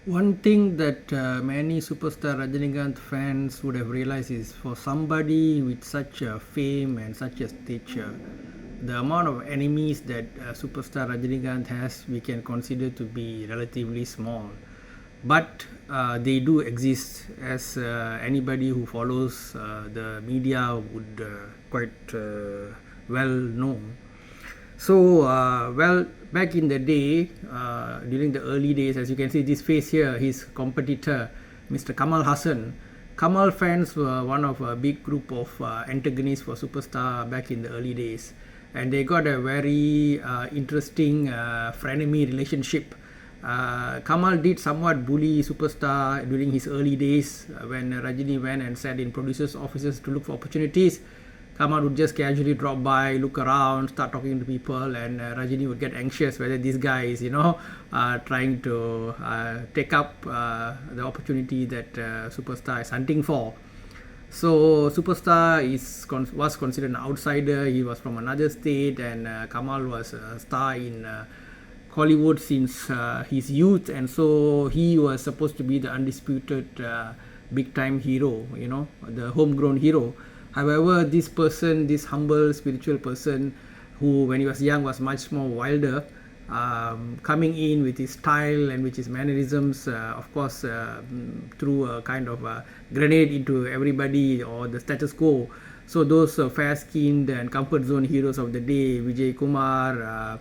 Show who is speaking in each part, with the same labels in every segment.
Speaker 1: One thing that many superstar Rajinikanth fans would have realized is for somebody with such a fame and such a stature, the amount of enemies that superstar Rajinikanth has, we can consider to be relatively small. But they do exist, as anybody who follows the media would quite well know. So, back in the day, during the early days, as you can see this face here, his competitor, Mr. Kamal Hassan. Kamal fans were one of a big group of antagonists for Superstar back in the early days. And they got a very interesting frenemy relationship. Kamal did somewhat bully Superstar during his early days when Rajini went and sat in producers' offices to look for opportunities. Kamal would just casually drop by, look around, start talking to people, and Rajini would get anxious whether this guy is, trying to take up the opportunity that Superstar is hunting for. So Superstar was considered an outsider. He was from another state, and Kamal was a star in Kollywood since his youth, and so he was supposed to be the undisputed big time hero, the homegrown hero. However, this person, this humble spiritual person, who when he was young was much more wilder, coming in with his style and with his mannerisms, of course, threw a kind of a grenade into everybody or the status quo. So those fair-skinned and comfort zone heroes of the day, Vijay Kumar,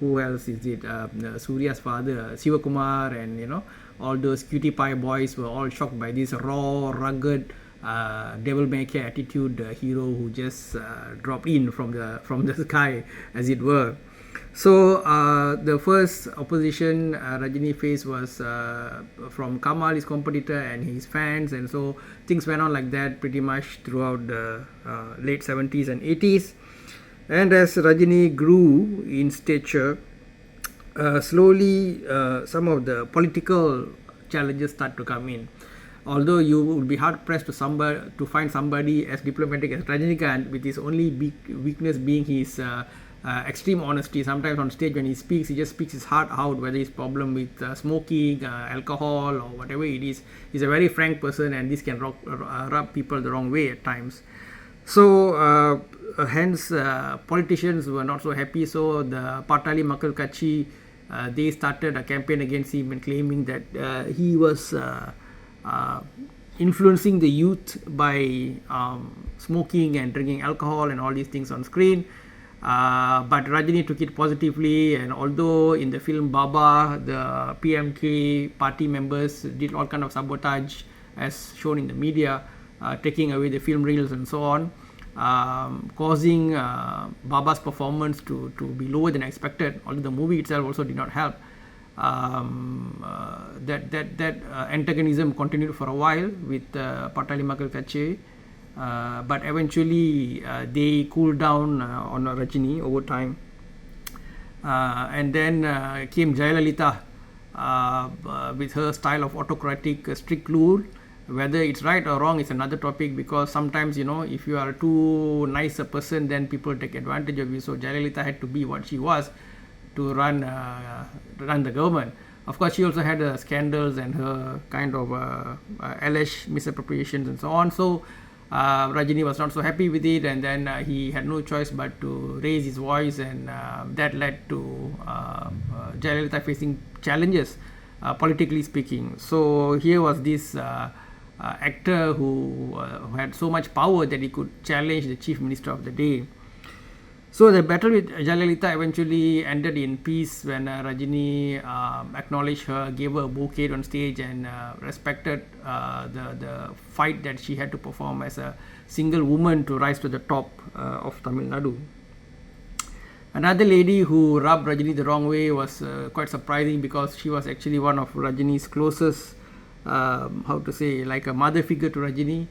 Speaker 1: who else is it? Surya's father, Siva Kumar, and all those cutie pie boys were all shocked by this raw, rugged, devil may care attitude hero who just dropped in from the sky, as it were. So the first opposition Rajini faced was from Kamal, his competitor, and his fans, and so things went on like that pretty much throughout the late 70s and 80s. And as Rajini grew in stature, slowly some of the political challenges start to come in. Although you would be hard pressed to find somebody as diplomatic as Rajinikanth, with his only big weakness being his extreme honesty. Sometimes on stage when he speaks, he just speaks his heart out, whether his problem with smoking, alcohol, or whatever it is. He's a very frank person, and this can rub people the wrong way at times. So hence politicians were not so happy. So the Patali Makkal Kachi, they started a campaign against him and claiming that he was influencing the youth by smoking and drinking alcohol and all these things on screen. But Rajini took it positively, and although in the film Baba, the PMK party members did all kind of sabotage as shown in the media, taking away the film reels and so on, causing Baba's performance to be lower than expected, although the movie itself also did not help. That antagonism continued for a while with Patali Makkal Kache, but eventually they cooled down on Rajini over time. And then came Jayalalitha with her style of autocratic strict rule. Whether it's right or wrong is another topic, because sometimes if you are too nice a person, then people take advantage of you. So Jayalalitha had to be what she was to run the government. Of course, she also had scandals and her kind of alleged misappropriations and so on. So Rajini was not so happy with it, and then he had no choice but to raise his voice, and that led to Jayalalitha facing challenges, politically speaking. So here was this actor who had so much power that he could challenge the chief minister of the day. So the battle with Jayalalitha eventually ended in peace when Rajini acknowledged her, gave her a bouquet on stage, and respected the fight that she had to perform as a single woman to rise to the top of Tamil Nadu. Another lady who rubbed Rajini the wrong way was quite surprising, because she was actually one of Rajini's closest, like a mother figure to Rajini,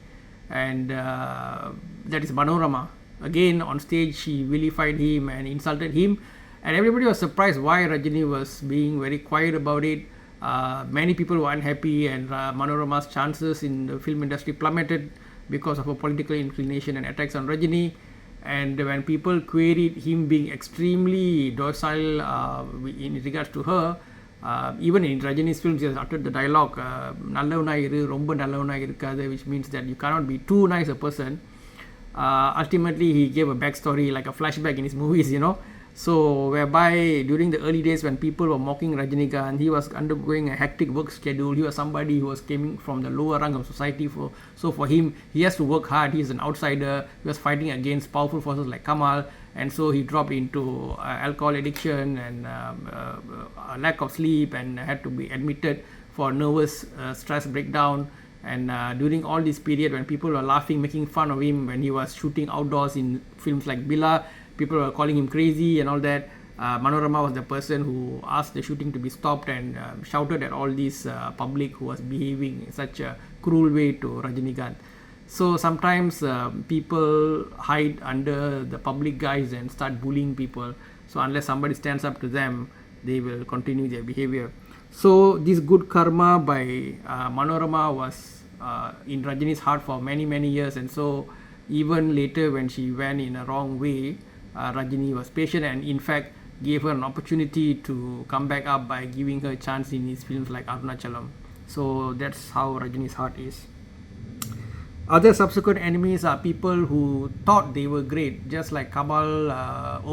Speaker 1: and that is Manorama. Again, on stage, she vilified him and insulted him, and everybody was surprised why Rajini was being very quiet about it. Many people were unhappy, and Manorama's chances in the film industry plummeted because of her political inclination and attacks on Rajini. And when people queried him being extremely docile in regards to her, Even in Rajini's films, he has uttered the dialogue, நல்லவனா இரு ரொம்ப நல்லவனா இருக்காது, which means that you cannot be too nice a person. Ultimately, he gave a backstory, like a flashback in his movies, you know. So, whereby during the early days when people were mocking Rajinikanth, he was undergoing a hectic work schedule. He was somebody who was coming from the lower rung of society. So for him, he has to work hard. He is an outsider. He was fighting against powerful forces like Kamal, and so he dropped into alcohol addiction and a lack of sleep, and had to be admitted for nervous stress breakdown. And during all this period when people were laughing, making fun of him when he was shooting outdoors in films like Bila, people were calling him crazy and all that. Manorama was the person who asked the shooting to be stopped and shouted at all these public who was behaving in such a cruel way to Rajinikanth. So sometimes people hide under the public guise and start bullying people. So unless somebody stands up to them, they will continue their behavior. So this good karma by Manorama was in Rajini's heart for many years, and so even later when she went in a wrong way, Rajini was patient and in fact gave her an opportunity to come back up by giving her a chance in his films like Arunachalam. So that's how Rajini's heart is. Other subsequent enemies are people who thought they were great, just like Kamal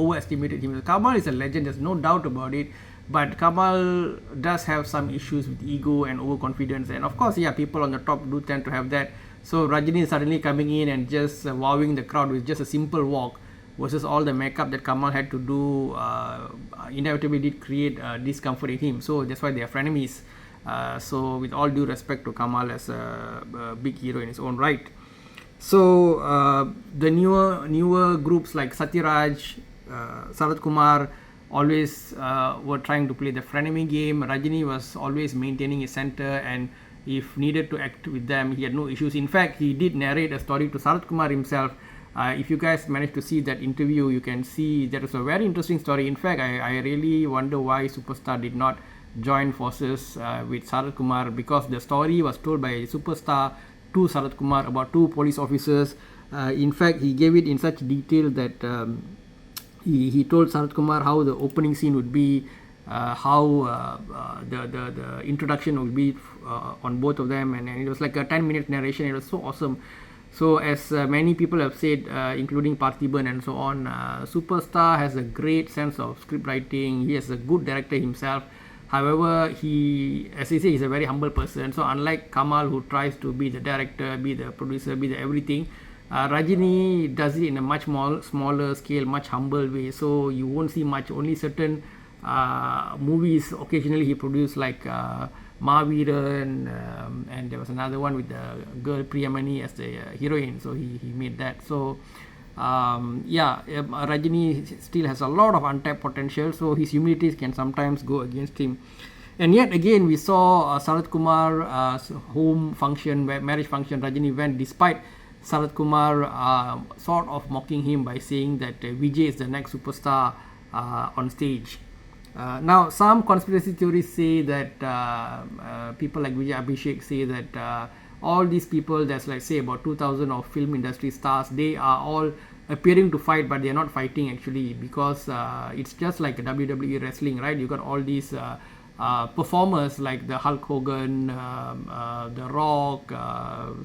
Speaker 1: overestimated him. Kamal is a legend, there's no doubt about it, but Kamal does have some issues with ego and overconfidence, and of course, yeah, people on the top do tend to have that. So Rajini is suddenly coming in and just wowing the crowd with just a simple walk, versus all the makeup that Kamal had to do inevitably did create discomfort in him. So that's why they are frenemies. So with all due respect to Kamal as a big hero in his own right. So the newer groups like Satyaraj, Sarath Kumar always were trying to play the frenemy game. Rajini was always maintaining his center, and if needed to act with them, he had no issues. In fact, he did narrate a story to Sarath Kumar himself. If you guys managed to see that interview, you can see that was a very interesting story. In fact, I really wonder why Superstar did not join forces with Sarath Kumar, because the story was told by Superstar to Sarath Kumar about two police officers. In fact, he gave it in such detail that he told Sarath Kumar how the opening scene would be, how the introduction would be on both of them, and it was like a 10-minute narration. It was so awesome. So as many people have said, including Parthiban and so on, Superstar has a great sense of script writing. He is a good director himself. However, he, as I say, he's a very humble person. So unlike Kamal, who tries to be the director, be the producer, be the everything, Rajini does it in a much more smaller scale, much humble way. So you won't see much. Only certain movies occasionally he produced, like Maviran, and there was another one with the girl Priyamani as the heroine. So he made that. So Rajini still has a lot of untapped potential, so his humility can sometimes go against him. And yet again, we saw Sarath Kumar's home function, marriage function. Rajini went despite Sarath Kumar sort of mocking him by saying that Vijay is the next superstar on stage. Now, some conspiracy theories say that people like Vijay Abhishek say that all these people, there's like say about 2,000 of film industry stars, they are all appearing to fight, but they are not fighting actually, because it's just like WWE wrestling, right? You got all these performers like the Hulk Hogan, The Rock,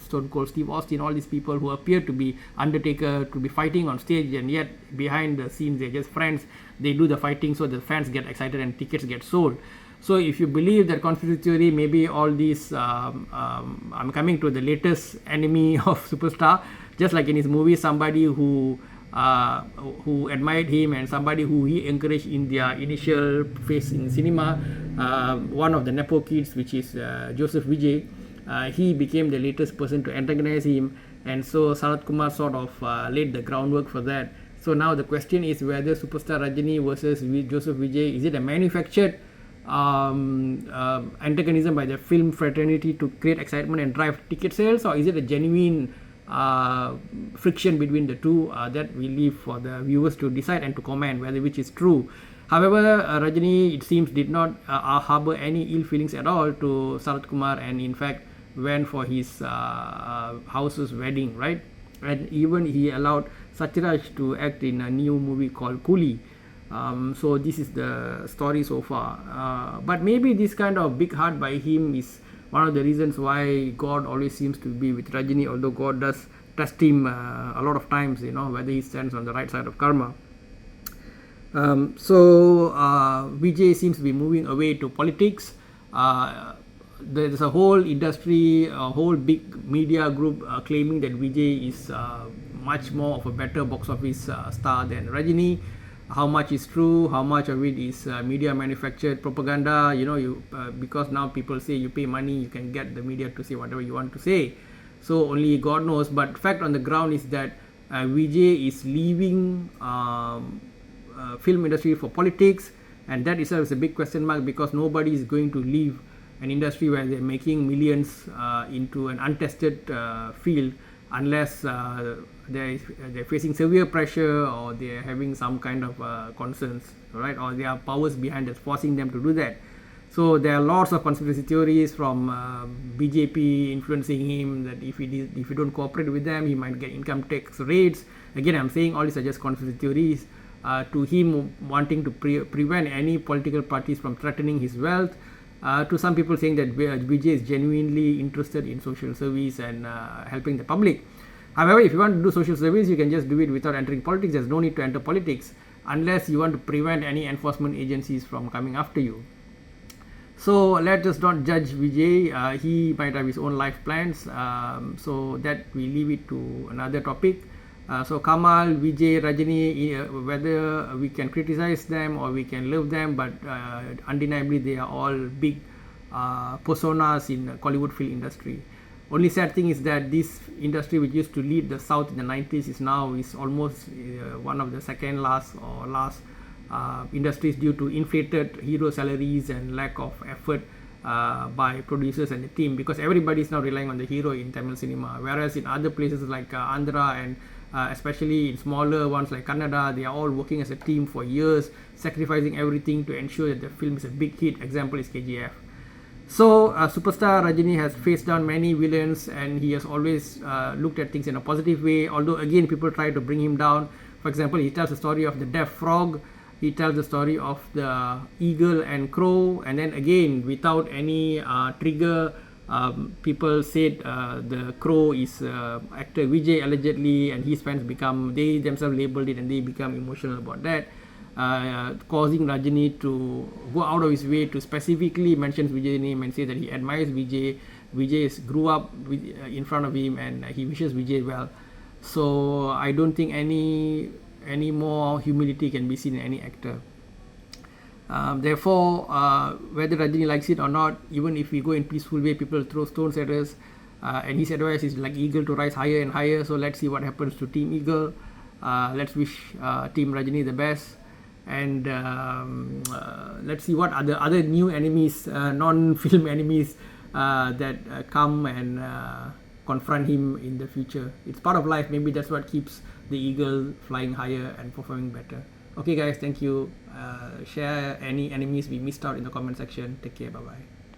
Speaker 1: Stone Cold Steve Austin, all these people who appear to be Undertaker, to be fighting on stage, and yet behind the scenes they're just friends. They do the fighting so the fans get excited and tickets get sold. So if you believe that conspiracy theory, maybe all these I'm coming to the latest enemy of Superstar, just like in his movie, somebody who admired him and somebody who he encouraged in their initial phase in cinema, one of the Nepo kids, which is Joseph Vijay, he became the latest person to antagonize him, and so Sarath Kumar sort of laid the groundwork for that. So now the question is whether Superstar Rajini versus Joseph Vijay, is it a manufactured antagonism by the film fraternity to create excitement and drive ticket sales, or is it a genuine friction between the two? That we leave for the viewers to decide and to comment whether which is true. However, Rajini, it seems, did not harbor any ill feelings at all to Sarath Kumar, and in fact went for his house's wedding, right? And even he allowed Satyaraj to act in a new movie called Coolie. So this is the story so far. But maybe this kind of big heart by him is one of the reasons why God always seems to be with Rajini, although God does test him a lot of times, whether he stands on the right side of karma. Vijay seems to be moving away to politics. There's a whole industry, a whole big media group claiming that Vijay is much more of a better box office star than Rajini. How much is true, how much of it is media manufactured propaganda, because now people say you pay money, you can get the media to say whatever you want to say. So only God knows. But fact on the ground is that Vijay is leaving film industry for politics, and that itself is a big question mark, because nobody is going to leave an industry where they're making millions into an untested field unless they're facing severe pressure, or they're having some kind of concerns, right, or there are powers behind that's forcing them to do that. So there are lots of conspiracy theories from BJP influencing him, that if you don't cooperate with them, he might get income tax raids. Again, I'm saying all these are just conspiracy theories. To him wanting to prevent any political parties from threatening his wealth. To some people saying that Vijay is genuinely interested in social service and helping the public. However, if you want to do social service, you can just do it without entering politics. There's no need to enter politics unless you want to prevent any enforcement agencies from coming after you. So let us not judge Vijay. He might have his own life plans. So that we leave it to another topic. So Kamal, Vijay, Rajini, whether we can criticize them or we can love them, but undeniably they are all big personas in the Kollywood film industry. Only sad thing is that this industry, which used to lead the South in the 90s, is almost one of the second last or last industries due to inflated hero salaries and lack of effort by producers and the team, because everybody is now relying on the hero in Tamil cinema, whereas in other places like Andhra and especially in smaller ones like Kannada, they are all working as a team for years, sacrificing everything to ensure that the film is a big hit. Example is KGF. So superstar Rajini has faced down many villains, and he has always looked at things in a positive way, although again people try to bring him down. For example, he tells the story of the deaf frog, he tells the story of the eagle and crow, and then again without any trigger, people said the crow is actor Vijay allegedly, and his fans they themselves labeled it and they become emotional about that, causing Rajini to go out of his way to specifically mention Vijay's name and say that he admires Vijay. Vijay grew up in front of him and he wishes Vijay well. So I don't think any more humility can be seen in any actor. Therefore, whether Rajini likes it or not, even if we go in peaceful way, people throw stones at us, and his advice is like eagle to rise higher and higher. So let's see what happens to Team Eagle. Let's wish Team Rajini the best, and let's see what other new enemies, non-film enemies, that come and confront him in the future. It's part of life. Maybe that's what keeps the eagle flying higher and performing better. Okay guys, thank you. Share any enemies we missed out in the comment section. Take care, bye bye.